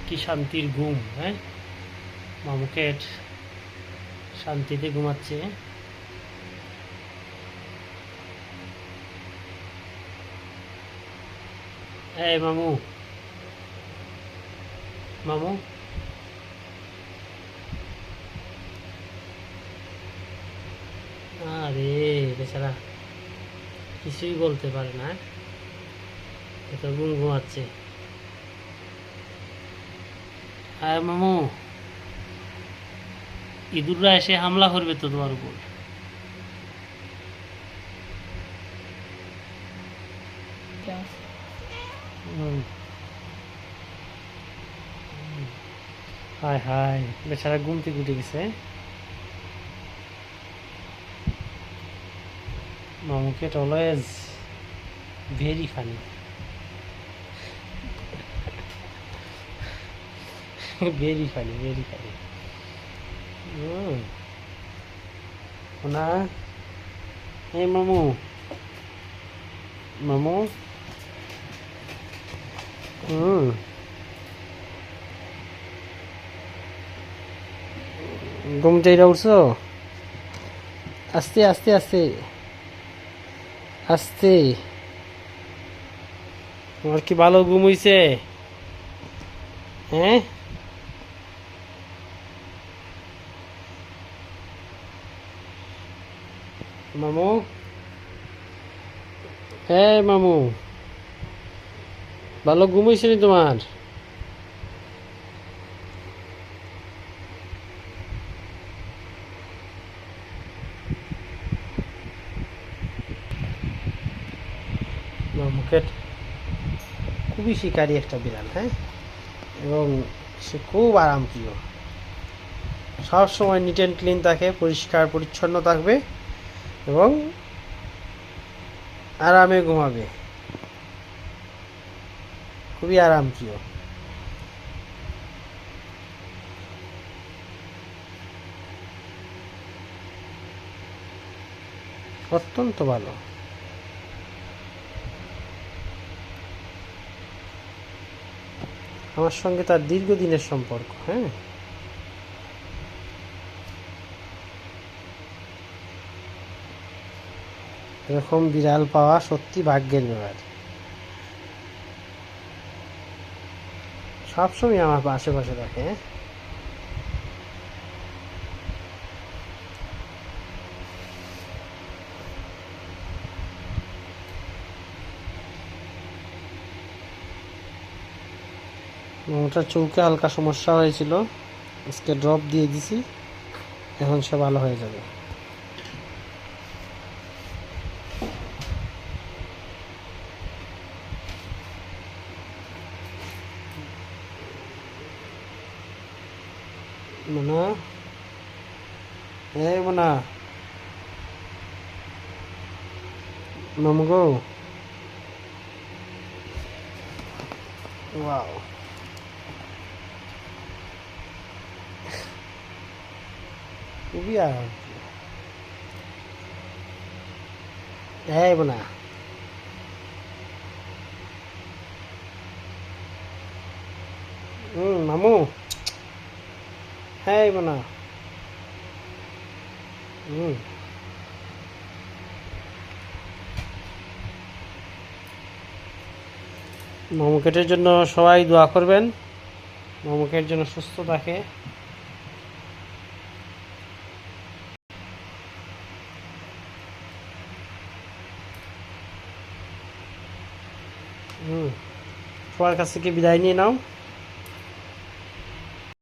কি শান্তির ঘুম, হ্যাঁ। মামুকেট শান্তিতে ঘুমাচ্ছে। এই মামু, মামু, আরে বেচারা কিছুই বলতে পারে না, এত ঘুম ঘুমাচ্ছে। আয় মামু, ইঁদুররা এসে হামলা করবে তো তোমার উপর। হুম। হায় হায়, বেচারা ঘুম থেকে উঠে গেছে। মামুকেট always very funny, very funny, very funny. না, এই মামু, মামু, হুম, ঘুম থেকে উঠছো? আস্তে আস্তে আস্তে আস্তে। তোমার কি ভালো ঘুম হইছে? হ্যাঁ, মামু, হ্যাঁ মামু, ভালো ঘুম হইছে নি তোমার? মামুকে খুবই শিকারী একটা বিড়াল, হ্যাঁ, এবং সে খুব আরামপ্রিয়। সব সময় নিট অ্যান্ড ক্লিন থাকে, পরিষ্কার পরিচ্ছন্ন থাকবে এবং আরামে ঘুমাবে। খুবই আরামপ্রিয়। অত্যন্ত ভালো। আমার সঙ্গে তার দীর্ঘদিনের সম্পর্ক, হ্যাঁ। এরকম বিড়াল পাওয়া সত্যি ভাগ্যের ব্যাপার। সবসময় আমার আশেপাশে থাকে, হ্যাঁ। ওটার চৌকে হালকা সমস্যা হয়েছিল, আজকে ড্রপ দিয়ে দিছি, এখন সে ভালো হয়ে যাবে। মোনা, এই মোনা, মামু গো, ওয়াও, খুবই আরাম। এই মোনা, মামু, হ্যাঁ মোনা, মামুকেটের জন্য সবাই দোয়া করবেন, মামুকের জন্য সুস্থ থাকে। সবার কাছ থেকে বিদায় নিয়ে নাও।